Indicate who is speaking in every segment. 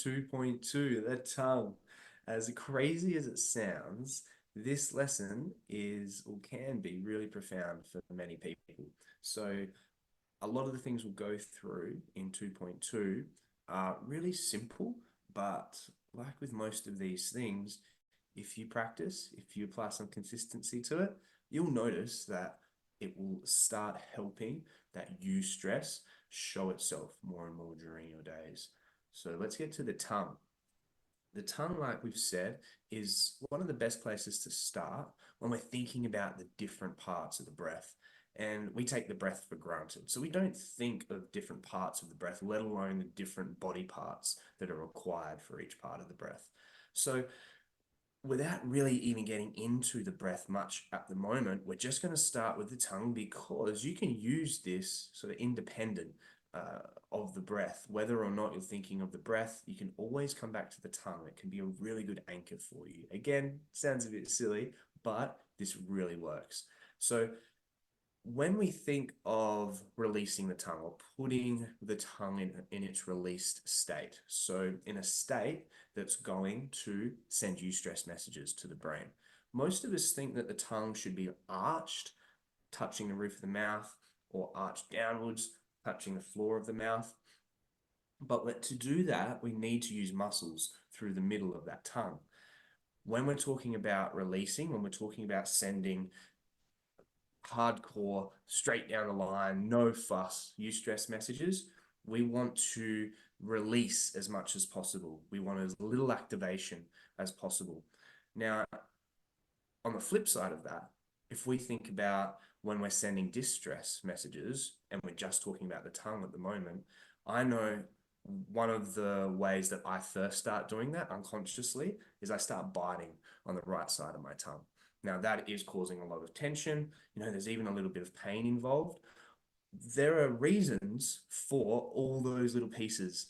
Speaker 1: 2.2, the tongue. As crazy as it sounds, this lesson is or can be really profound for many people. So, a lot of the things we'll go through in 2.2 are really simple, but like with most of these things, if you practice, if you apply some consistency to it, you'll notice that it will start helping that eustress show itself more and more during your days. So let's get to the tongue. The tongue, like we've said, is one of the best places to start when we're thinking about the different parts of the breath. And we take the breath for granted. So we don't think of different parts of the breath, let alone the different body parts that are required for each part of the breath. So without really even getting into the breath much at the moment, we're just going to start with the tongue because you can use this sort of independent of the breath. Whether or not you're thinking of the breath, you can always come back to the tongue. It can be a really good anchor for you. Again, sounds a bit silly, but this really works. So when we think of releasing the tongue or putting the tongue in its released state, so in a state that's going to send eustress messages to the brain, most of us think that the tongue should be arched, touching the roof of the mouth, or arched downwards, touching the floor of the mouth. But to do that, we need to use muscles through the middle of that tongue. When we're talking about releasing, when we're talking about sending hardcore, straight down the line, no fuss, eustress messages, we want to release as much as possible. We want as little activation as possible. Now, on the flip side of that, if we think about when we're sending distress messages and we're just talking about the tongue at the moment, I know one of the ways that I first start doing that unconsciously is I start biting on the right side of my tongue. Now, that is causing a lot of tension. There's even a little bit of pain involved. There are reasons for all those little pieces,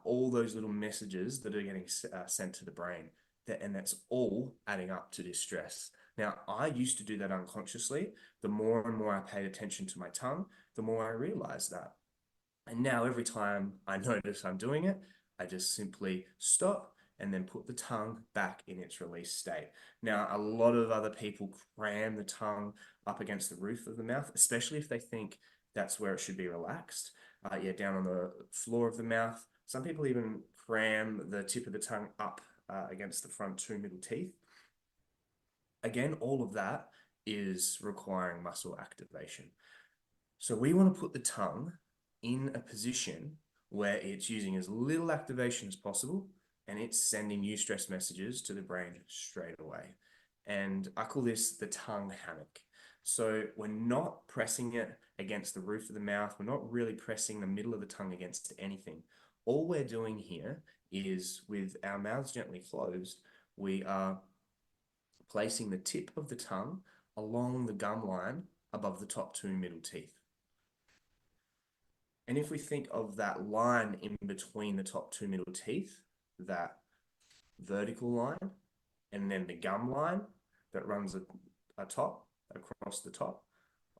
Speaker 1: all those little messages that are getting sent to the brain, and that's all adding up to distress. Now, I used to do that unconsciously. The more and more I paid attention to my tongue, the more I realized that. And now every time I notice I'm doing it, I just simply stop and then put the tongue back in its release state. Now, a lot of other people cram the tongue up against the roof of the mouth, especially if they think that's where it should be relaxed. Yeah, down on the floor of the mouth. Some people even cram the tip of the tongue up against the front two middle teeth. Again, all of that is requiring muscle activation. So we want to put the tongue in a position where it's using as little activation as possible and it's sending eustress messages to the brain straight away. And I call this the tongue hammock. So we're not pressing it against the roof of the mouth. We're not really pressing the middle of the tongue against anything. All we're doing here is with our mouths gently closed, we are placing the tip of the tongue along the gum line above the top two middle teeth. And if we think of that line in between the top two middle teeth, that vertical line, and then the gum line that runs across the top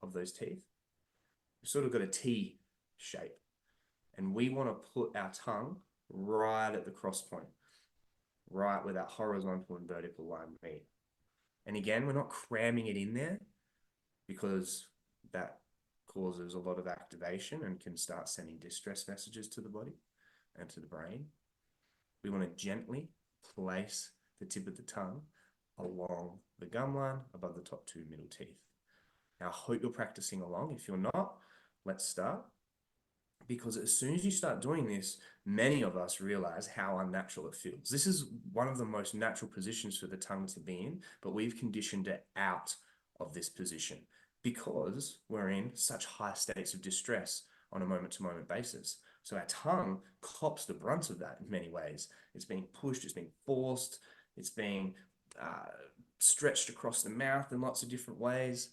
Speaker 1: of those teeth, we've sort of got a T shape. And we want to put our tongue right at the cross point, right where that horizontal and vertical line meet. And again, we're not cramming it in there because that causes a lot of activation and can start sending distress messages to the body and to the brain. We want to gently place the tip of the tongue along the gum line above the top two middle teeth. Now, I hope you're practicing along. If you're not, let's start. Because as soon as you start doing this, many of us realize how unnatural it feels. This is one of the most natural positions for the tongue to be in, but we've conditioned it out of this position because we're in such high states of distress on a moment-to-moment basis. So our tongue cops the brunt of that in many ways. It's being pushed, it's being forced, it's being stretched across the mouth in lots of different ways.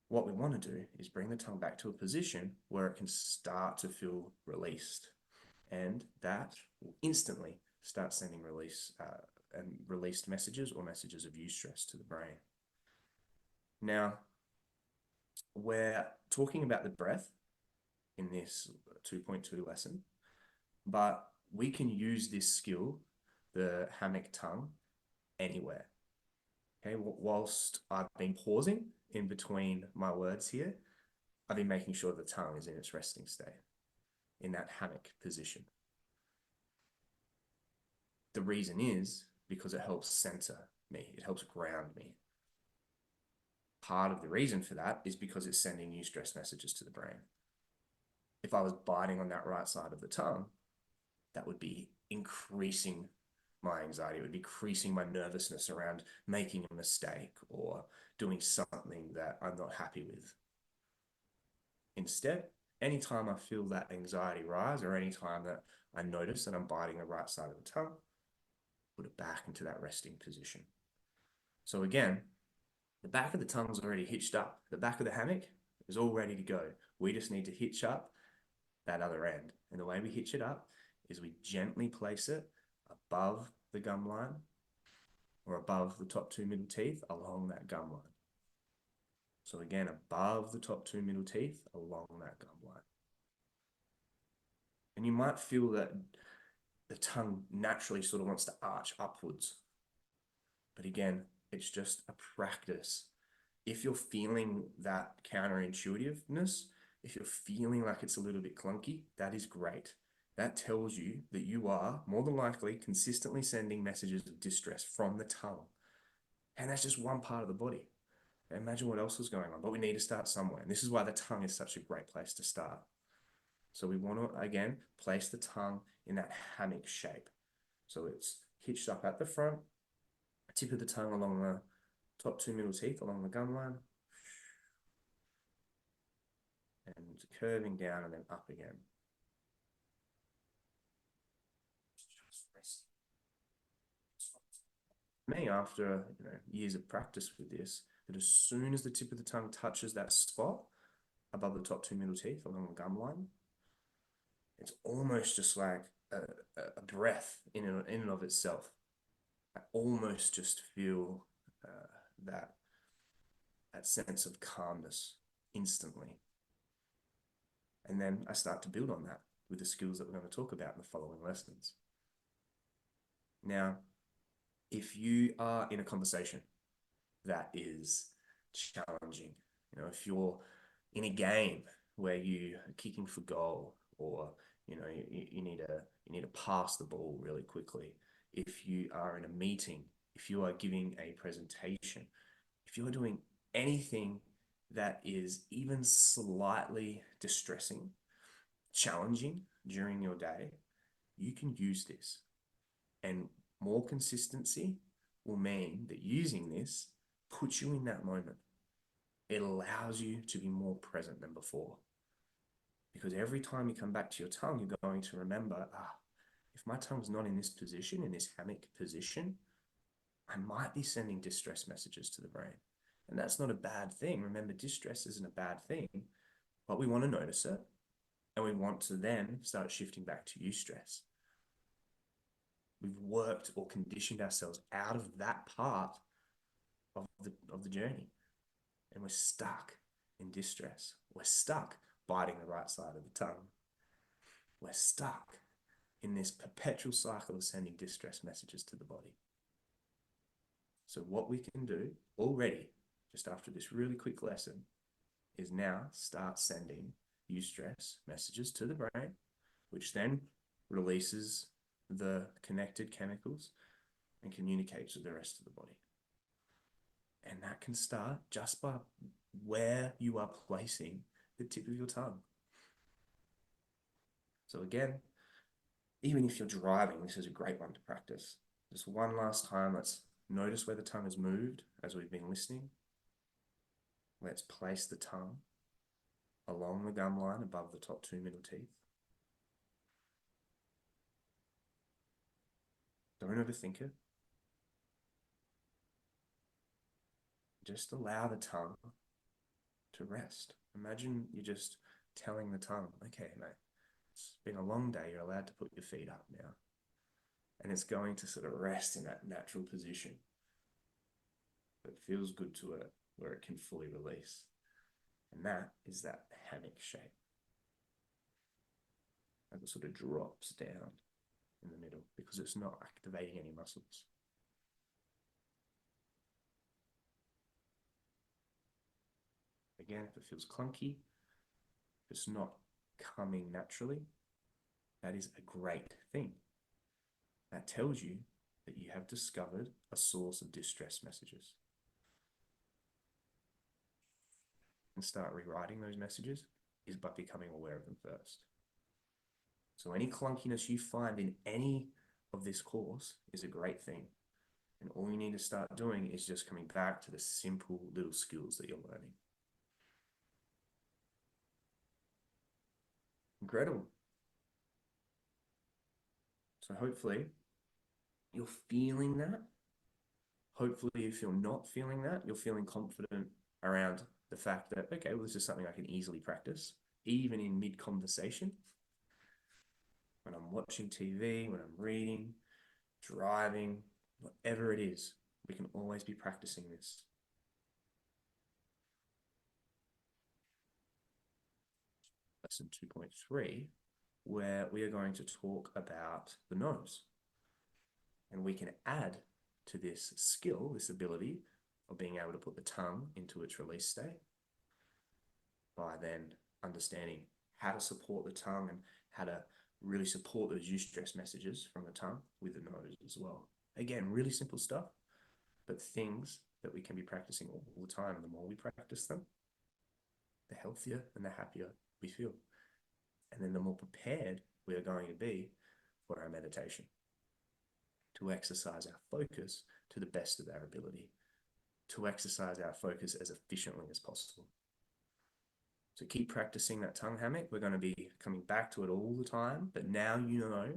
Speaker 1: What we want to do is bring the tongue back to a position where it can start to feel released. And that will instantly start sending released messages or messages of eustress to the brain. Now, we're talking about the breath in this 2.2 lesson, but we can use this skill, the hammock tongue, anywhere. Okay, whilst I've been pausing in between my words here, I've been making sure the tongue is in its resting state, in that hammock position. The reason is because it helps center me, it helps ground me. Part of the reason for that is because it's sending eustress messages to the brain. If I was biting on that right side of the tongue, that would be increasing my anxiety. It would be increasing my nervousness around making a mistake or doing something that I'm not happy with. Instead, anytime I feel that anxiety rise or anytime that I notice that I'm biting the right side of the tongue, put it back into that resting position. So again, the back of the tongue's already hitched up. The back of the hammock is all ready to go. We just need to hitch up that other end. And the way we hitch it up is we gently place it above the gum line or above the top two middle teeth along that gum line. So again, above the top two middle teeth along that gum line. And you might feel that the tongue naturally sort of wants to arch upwards. But again, it's just a practice. If you're feeling that counterintuitiveness, if you're feeling like it's a little bit clunky, that is great. That tells you that you are more than likely consistently sending messages of distress from the tongue. And that's just one part of the body. Imagine what else is going on, but we need to start somewhere. And this is why the tongue is such a great place to start. So we want to, again, place the tongue in that hammock shape. So it's hitched up at the front, tip of the tongue along the top two middle teeth, along the gum line, and curving down and then up again. Me, after years of practice with this, that as soon as the tip of the tongue touches that spot above the top two middle teeth along the gum line, it's almost just like a breath in and of itself. I almost just feel that sense of calmness instantly. And then I start to build on that with the skills that we're going to talk about in the following lessons. Now, if you are in a conversation that is challenging, if you're in a game where you are kicking for goal, or you need to pass the ball really quickly, if you are in a meeting, if you are giving a presentation, if you're doing anything that is even slightly distressing, challenging during your day, you can use this. And more consistency will mean that using this puts you in that moment. It allows you to be more present than before. Because every time you come back to your tongue, you're going to remember, if my tongue's not in this position, in this hammock position, I might be sending distress messages to the brain. And that's not a bad thing. Remember, distress isn't a bad thing, but we want to notice it. And we want to then start shifting back to eustress. We've worked or conditioned ourselves out of that part of the journey. And we're stuck in distress. We're stuck biting the right side of the tongue. We're stuck in this perpetual cycle of sending distress messages to the body. So what we can do already, just after this really quick lesson, is now start sending eustress messages to the brain, which then releases the connected chemicals and communicates with the rest of the body. And that can start just by where you are placing the tip of your tongue. So again, even if you're driving, this is a great one to practice. Just one last time, let's notice where the tongue has moved as we've been listening. Let's place the tongue along the gum line above the top two middle teeth. Don't overthink it. Just allow the tongue to rest. Imagine you're just telling the tongue, okay, mate, it's been a long day. You're allowed to put your feet up now. And it's going to sort of rest in that natural position. It feels good to it, where it can fully release. And that is that hammock shape. And it sort of drops down. in the middle because it's not activating any muscles. Again, if it feels clunky, if it's not coming naturally, that is a great thing. That tells you that you have discovered a source of distress messages. And start rewriting those messages is by becoming aware of them first. So any clunkiness you find in any of this course is a great thing. And all you need to start doing is just coming back to the simple little skills that you're learning. Incredible. So hopefully you're feeling that. Hopefully if you're not feeling that, you're feeling confident around the fact that, okay, well, this is something I can easily practice, even in mid-conversation. When I'm watching TV, when I'm reading, driving, whatever it is, we can always be practicing this. Lesson 2.3, where we are going to talk about the nose. And we can add to this skill, this ability of being able to put the tongue into its release state by then understanding how to support the tongue and how to really support those eustress messages from the tongue with the nose as well. Again, really simple stuff, but things that we can be practicing all the time. The more we practice them, the healthier and the happier we feel. And then the more prepared we are going to be for our meditation, to exercise our focus to the best of our ability, to exercise our focus as efficiently as possible. So keep practicing that tongue hammock. We're going to be coming back to it all the time, but now you know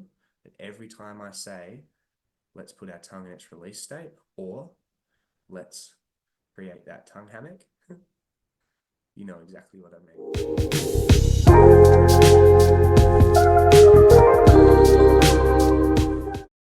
Speaker 1: that every time I say, let's put our tongue in its release state, or let's create that tongue hammock, you know exactly what I mean.